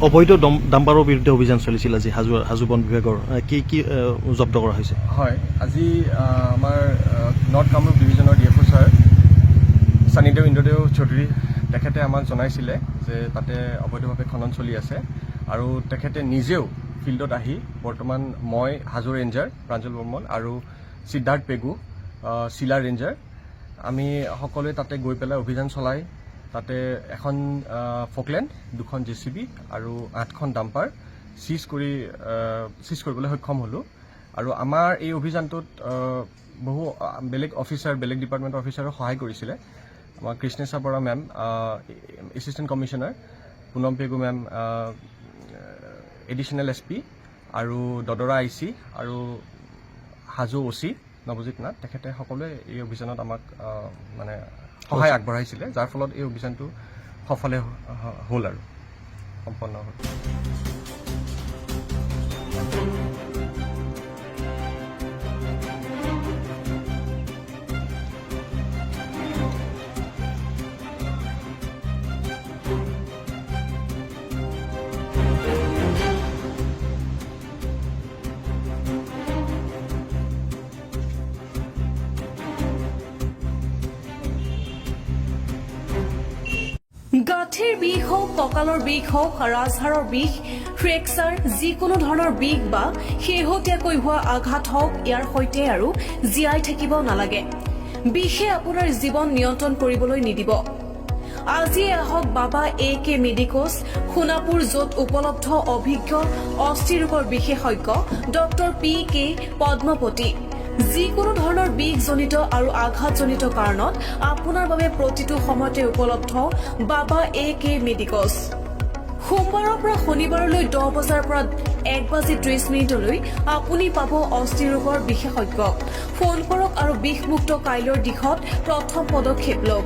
অবৈধ ডাম্পাৰৰ বিৰুদ্ধে অভিযান চলিছিল আজি হাজো বন বিভাগৰ কি কি জব্দ কৰা হৈছে? হয়, আজি আমাৰ নৰ্থ কামৰূপ ডিভিজনৰ ডিএফঅ ছাৰ চানিদেউ ইন্দ্ৰদেউ চৌধুৰী তেখেতে আমাক জনাইছিলে যে তাতে অবৈধভাৱে খনন চলি আছে আৰু তেখেতে নিজেও ফিল্ডত আহি বৰ্তমান মই হাজো ৰেঞ্জাৰ প্ৰাঞ্জল বৰ্মন আৰু সিদ্ধাৰ্থ পেগু শিলা ৰেঞ্জাৰ আমি সকলোৱে তাতে গৈ পেলাই অভিযান চলাই তাতে এখন ফকলেণ্ড 2খন জেচিবি আৰু 8খন ডাম্পাৰ চিজ কৰিবলৈ সক্ষম হ'লোঁ আৰু আমাৰ এই অভিযানটোত বহু বেলেগ অফিচাৰ বেলেগ ডিপাৰ্টমেণ্টৰ অফিচাৰেও সহায় কৰিছিলে আমাৰ Krishnesha Bora ma'am assistant commissioner Punam Pegu ma'am additional SP আৰু দদৰা IC আৰু হাজো OC নৱজিত নাথ তেখেতে সকলোৱে এই অভিযানত আমাক মানে সহায় আগবঢ়াইছিলে যাৰ ফলত এই অভিযানটো সফলে হ'ল আৰু সম্পন্ন হ'ল। গাঁঠিৰ বিষ হওক কঁকালৰ বিষ হওক ৰাজহাড়ৰ বিষ ফ্ৰেকচাৰ যিকোনো ধৰণৰ বিষ বা শেহতীয়াকৈ হোৱা আঘাত হওক ইয়াৰ সৈতে আৰু জীয়াই থাকিব নালাগে। বিষে আপোনাৰ জীৱন নিয়ন্ত্ৰণ কৰিবলৈ নিদিব। আজি আহক বাবা AK মেডিকোছ সোণাপুৰ, য'ত উপলব্ধ অভিজ্ঞ অস্থিৰোগৰ বিশেষজ্ঞ ডক্টৰ PK পদ্মপতি। যিকোনো ধৰণৰ বিষজনিত আৰু আঘাতজনিত কাৰণত আপোনাৰ বাবে প্ৰতিটো সময়তে উপলব্ধ বাবা AK মেডিকোছ। সোমবাৰৰ পৰা শনিবাৰলৈ 10 বজাৰ পৰা 1:30 আপুনি পাব অস্থিৰোগৰ বিশেষজ্ঞক। ফোন কৰক আৰু বিষমুক্ত কাইলৈৰ দিশত প্ৰথম পদক্ষেপ লওক।